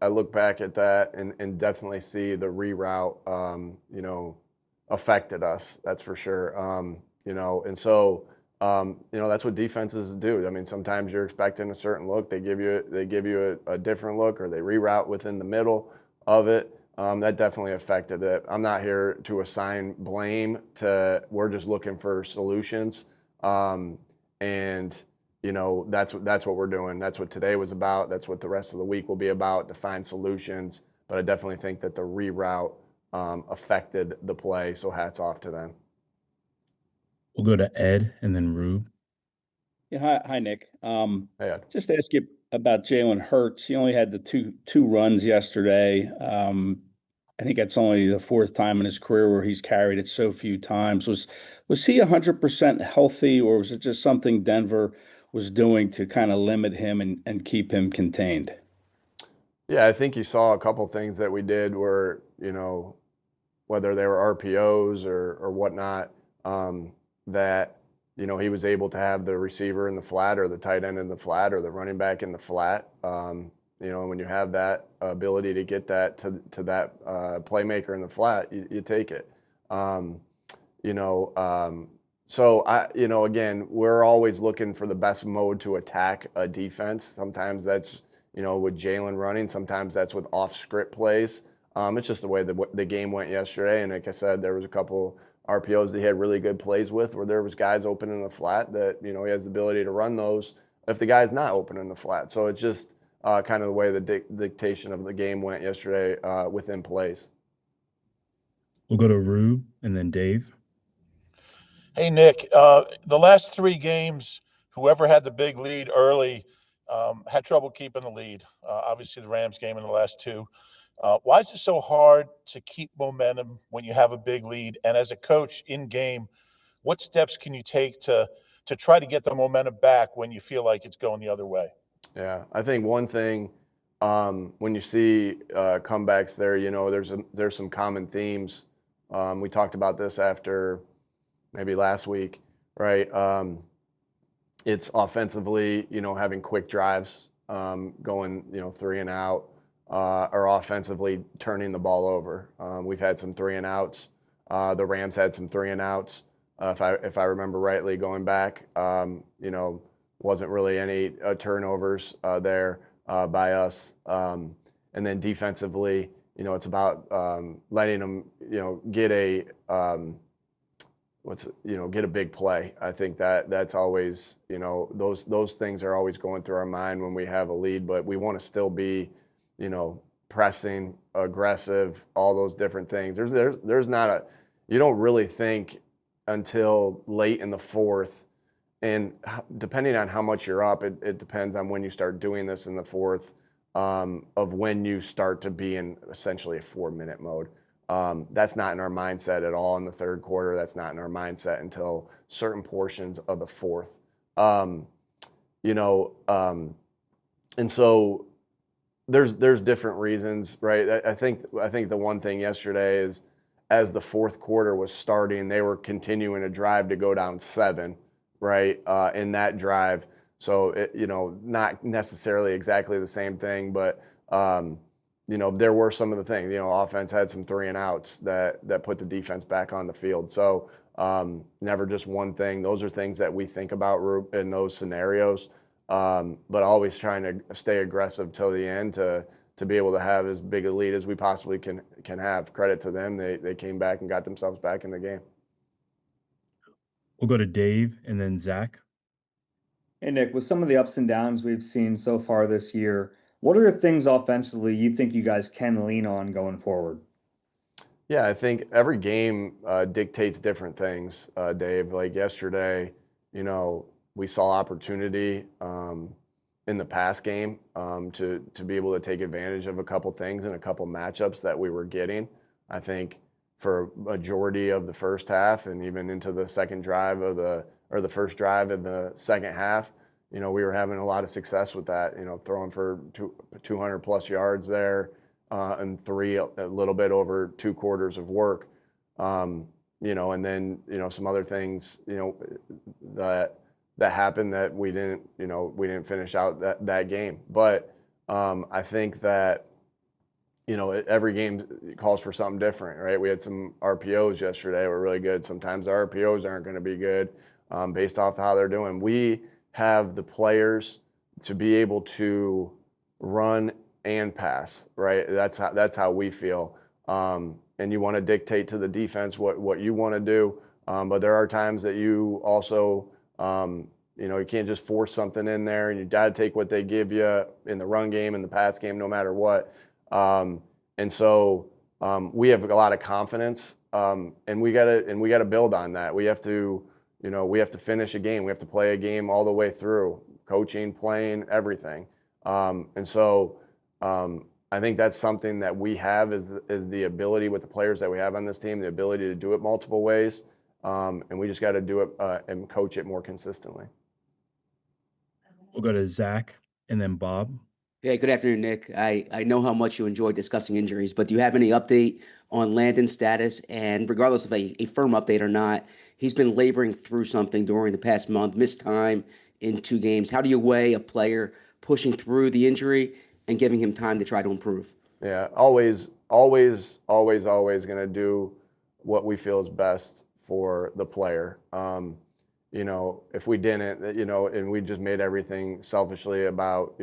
I look back at that and definitely see the reroute, affected us. That's for sure. And so that's what defenses do. I mean, sometimes you're expecting a certain look. They give you a different look, or they reroute within the middle of it. That definitely affected it. I'm not here to assign blame to. We're just looking for solutions, and that's what we're doing. That's what today was about. That's what the rest of the week will be about, to find solutions. But I definitely think that the reroute affected the play. So hats off to them. We'll go to Ed and then Rube. Yeah, hi, Nick. Hey, Ed. Just to ask you about Jalen Hurts. He only had the two runs yesterday. I think that's only the fourth time in his career where he's carried it so few times. Was he 100% healthy, or was it just something Denver was doing to kind of limit him and keep him contained? Yeah, I think you saw a couple things that we did where, whether they were RPOs or whatnot, that, he was able to have the receiver in the flat, or the tight end in the flat, or the running back in the flat. When you have that ability to get that to that playmaker in the flat, you take it. You know, so again, we're always looking for the best mode to attack a defense. Sometimes that's, with Jalen running. Sometimes that's with off-script plays. It's just the way the game went yesterday. And like I said, there was a couple RPOs that he had really good plays with, where there was guys open in the flat that, he has the ability to run those if the guy's not open in the flat. So it's just kind of the way the dictation of the game went yesterday within plays. We'll go to Rube and then Dave. Hey, Nick, the last three games, whoever had the big lead early had trouble keeping the lead. Obviously, the Rams game in the last two. Why is it so hard to keep momentum when you have a big lead? And as a coach in game, what steps can you take to try to get the momentum back when you feel like it's going the other way? Yeah, I think one thing, when you see comebacks there, there's some common themes. We talked about this after maybe last week, right? It's offensively, having quick drives, going, 3 and out, or offensively turning the ball over. We've had some 3 and outs. The Rams had some 3 and outs. If I remember rightly, going back, wasn't really any turnovers there by us. And then defensively, it's about letting them, get a get a big play. I think that's always, those things are always going through our mind when we have a lead, but we want to still be, pressing, aggressive, all those different things. There's not a, you don't really think until late in the fourth, and depending on how much you're up, it depends on when you start doing this in the fourth, of when you start to be in essentially a 4-minute mode. That's not in our mindset at all in the third quarter. That's not in our mindset until certain portions of the fourth. And so there's different reasons, right? I think the one thing yesterday is, as the fourth quarter was starting, they were continuing a drive to go down 7, right? In that drive. So not necessarily exactly the same thing, but there were some of the things. Offense had some 3 and outs that put the defense back on the field. So never just one thing. Those are things that we think about in those scenarios, but always trying to stay aggressive till the end to be able to have as big a lead as we possibly can have. Credit to them. They came back and got themselves back in the game. We'll go to Dave and then Zach. Hey, Nick, with some of the ups and downs we've seen so far this year, what are the things offensively you think you guys can lean on going forward? Yeah, I think every game dictates different things, Dave. Like yesterday, we saw opportunity in the pass game to be able to take advantage of a couple things and a couple matchups that we were getting. I think for a majority of the first half and even into the second drive or the first drive in the second half, we were having a lot of success with that, throwing for 200 plus yards there, and a little bit over 2 quarters of work. And then, some other things, that happened that we didn't finish out that game. But I think that, every game calls for something different, right? We had some RPOs yesterday were really good. Sometimes the RPOs aren't going to be good based off how they're doing. We have the players to be able to run and pass, right? That's how we feel. And you want to dictate to the defense what you want to do. But there are times that you also, you can't just force something in there, and you got to take what they give you in the run game and the pass game, no matter what. And so we have a lot of confidence, and we gotta build on that. We have to, finish a game. We have to play a game all the way through, coaching, playing, everything. And so I think that's something that we have is the ability with the players that we have on this team, the ability to do it multiple ways, and we just got to do it and coach it more consistently. We'll go to Zach and then Bob. Hey, good afternoon, Nick. I know how much you enjoy discussing injuries, but do you have any update on Landon's status? And regardless of a firm update or not, he's been laboring through something during the past month, missed time in 2 games. How do you weigh a player pushing through the injury and giving him time to try to improve? Yeah, always going to do what we feel is best for the player. If we didn't, and we just made everything selfishly about,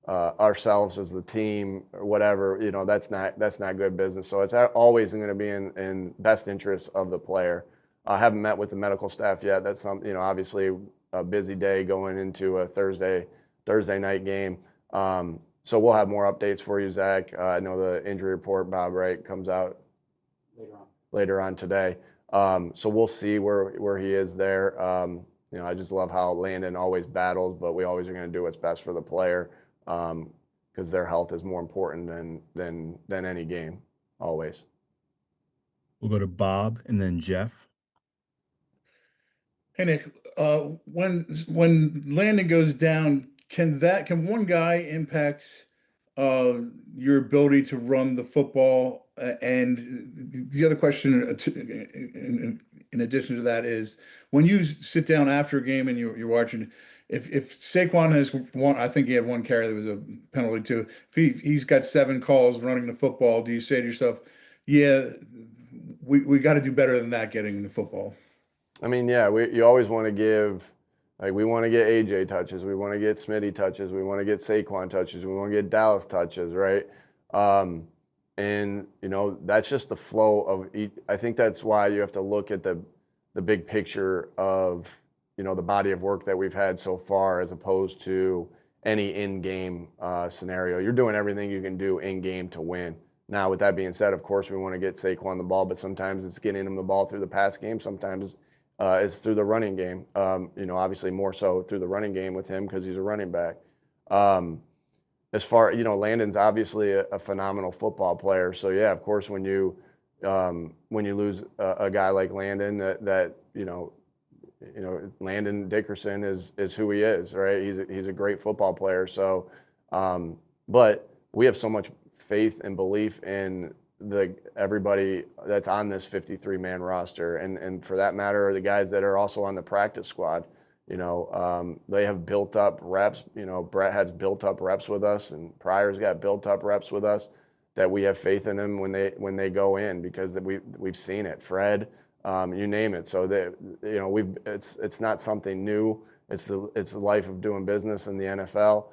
ourselves as the team or whatever, that's not good business. So it's always going to be in best interest of the player. I haven't met with the medical staff yet. That's obviously a busy day going into a Thursday night game. So we'll have more updates for you, Zach. I know the injury report, Bob, right, comes out later on today. So we'll see where he is there. I just love how Landon always battles, but we always are going to do what's best for the player because their health is more important than any game, always. We'll go to Bob and then Jeff. Hey Nick, when Landon goes down, can one guy impact your ability to run the football? And the other question, in addition to that, is when you sit down after a game and you're watching, if Saquon has one, I think he had one carry that was a penalty too. If he's got 7 calls running the football, do you say to yourself, "Yeah, we got to do better than that getting the football"? I mean, yeah, you always want to give, we want to get AJ touches, we want to get Smitty touches, we want to get Saquon touches, we want to get Dallas touches, right? And that's just the flow of each. I think that's why you have to look at the big picture of the body of work that we've had so far, as opposed to any in-game scenario. You're doing everything you can do in-game to win. Now, with that being said, of course, we want to get Saquon the ball, but sometimes it's getting him the ball through the pass game. Sometimes it's through the running game. Obviously more so through the running game with him because he's a running back. As far, Landon's obviously a phenomenal football player. So yeah, of course, when you lose a guy like Landon, that Landon Dickerson is who he is, right? He's a great football player. So, but we have so much faith and belief in everybody that's on this 53-man roster, and for that matter, the guys that are also on the practice squad. They have built up reps. Brett has built up reps with us, and Pryor's got built up reps with us. That we have faith in them when they go in, because we've seen it. Fred, you name it. So it's not something new. It's the life of doing business in the NFL,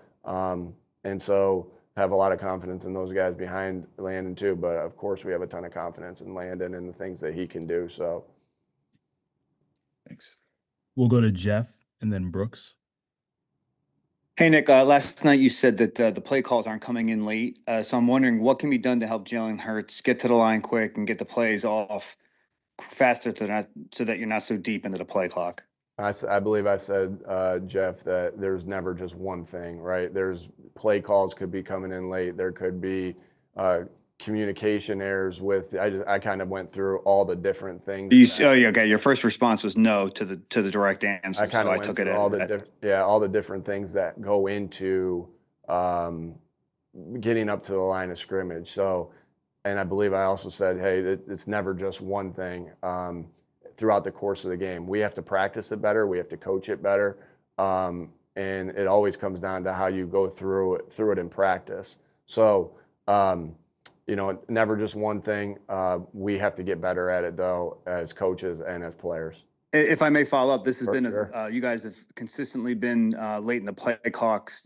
and so have a lot of confidence in those guys behind Landon too. But of course, we have a ton of confidence in Landon and the things that he can do. So, Thanks. We'll go to Jeff and then Brooks. Hey, Nick, last night you said that the play calls aren't coming in late. So I'm wondering what can be done to help Jalen Hurts get to the line quick and get the plays off faster so that you're not so deep into the play clock. I believe I said, Jeff, that there's never just one thing, right? There's play calls could be coming in late. There could be communication errors I kind of went through all the different things. Okay. Your first response was no to the direct answer. I kind of took it as all the different things that go into getting up to the line of scrimmage. So, and I believe I also said, hey, it's never just one thing. Throughout the course of the game, we have to practice it better. We have to coach it better, and it always comes down to how you go through it in practice. So, never just one thing. We have to get better at it, though, as coaches and as players. If I may follow up, this has been Sure. you guys have consistently been late in the play clocks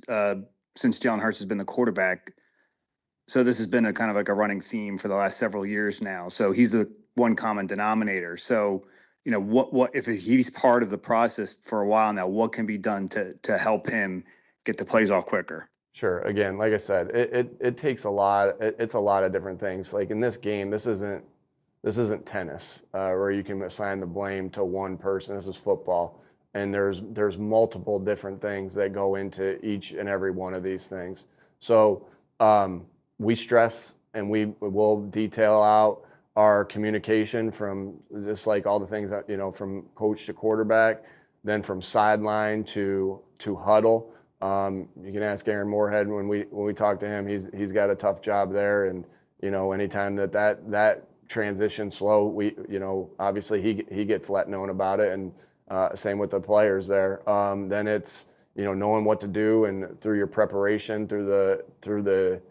since Jalen Hurts has been the quarterback. So this has been a kind of like a running theme for the last several years now. So he's the one common denominator. So, what if he's part of the process for a while now, what can be done to help him get the plays off quicker? Sure. Again, like I said, it takes a lot. It's a lot of different things. Like in this game, this isn't tennis where you can assign the blame to one person. This is football, and there's multiple different things that go into each and every one of these things. So we stress and we will detail out our communication from just like all the things that from coach to quarterback, then from sideline to huddle. You can ask Aaron Moorhead when we talk to him. He's got a tough job there, and anytime that transition slow, we obviously he gets let known about it, and same with the players there. Then it's knowing what to do, and through your preparation, through the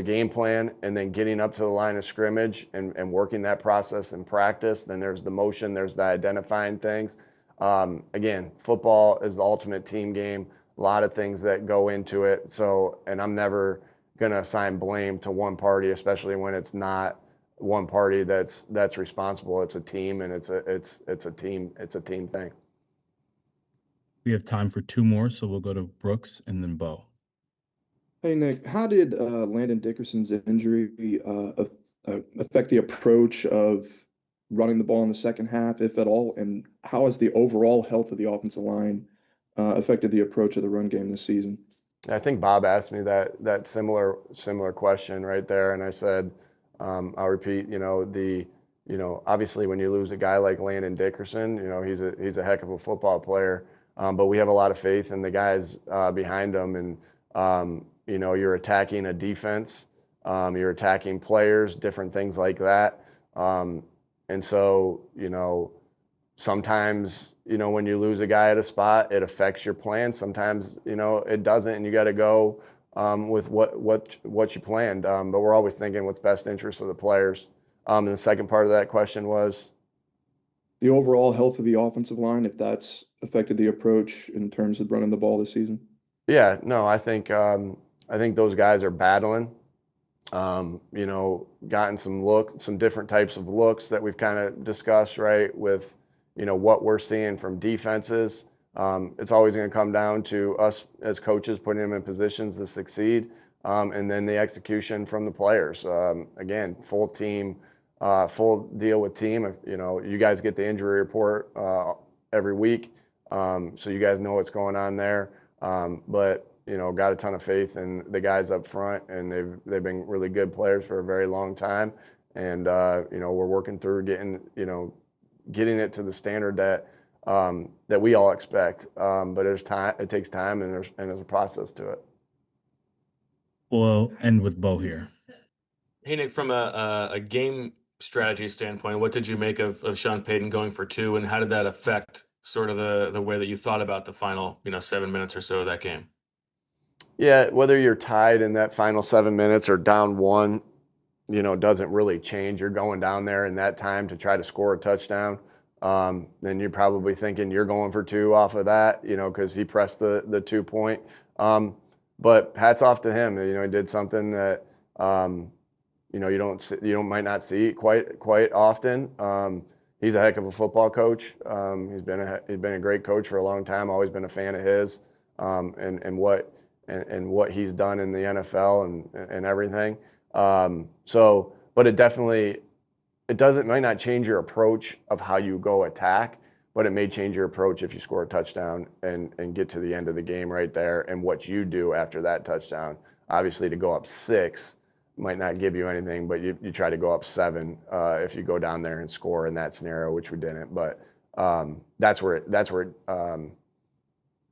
game plan, and then getting up to the line of scrimmage and working that process in practice. Then there's the motion, there's the identifying things. Again, football is the ultimate team game. A lot of things that go into it. So, and I'm never going to assign blame to one party, especially when it's not one party that's responsible. It's a team, and it's a team thing. We have time for two more, so we'll go to Brooks and then Bo. Hey, Nick, how did Landon Dickerson's injury affect the approach of running the ball in the second half, if at all? And how has the overall health of the offensive line affected the approach of the run game this season? I think Bob asked me that similar question right there, and I said, I'll repeat, obviously when you lose a guy like Landon Dickerson, he's a heck of a football player, but we have a lot of faith in the guys behind him, and you're attacking a defense, you're attacking players, different things like that, and so sometimes, when you lose a guy at a spot, it affects your plan. Sometimes, it doesn't, and you got to go with what you planned. But we're always thinking what's best interest of the players. And the second part of that question was? The overall health of the offensive line, if that's affected the approach in terms of running the ball this season? Yeah, no, I think those guys are battling. Gotten some different types of looks that we've kind of discussed, right, with what we're seeing from defenses. It's always going to come down to us as coaches putting them in positions to succeed, and then the execution from the players. Again, full team, full deal with team. You guys get the injury report every week, so you guys know what's going on there. But got a ton of faith in the guys up front, and they've been really good players for a very long time. And we're working through getting it to the standard that we all expect. But it takes time, and there's a process to it. We'll end with Bo here. Hey, Nick, from a game strategy standpoint, what did you make of Sean Payton going for 2, and how did that affect sort of the way that you thought about the final 7 minutes or so of that game? Yeah, whether you're tied in that final 7 minutes or down 1, doesn't really change. You're going down there in that time to try to score a touchdown. Then you're probably thinking you're going for 2 off of that, because he pressed the 2-point. But hats off to him. He did something that you might not see quite often. He's a heck of a football coach. He's been a great coach for a long time. Always been a fan of his, and what he's done in the NFL and everything. But it might not change your approach of how you go attack, but it may change your approach if you score a touchdown and get to the end of the game right there, and what you do after that touchdown. Obviously, to go up 6 might not give you anything, but you try to go up 7 if you go down there and score in that scenario, which we didn't. But that's where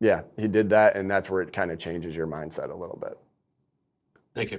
he did that, and that's where it kind of changes your mindset a little bit. Thank you.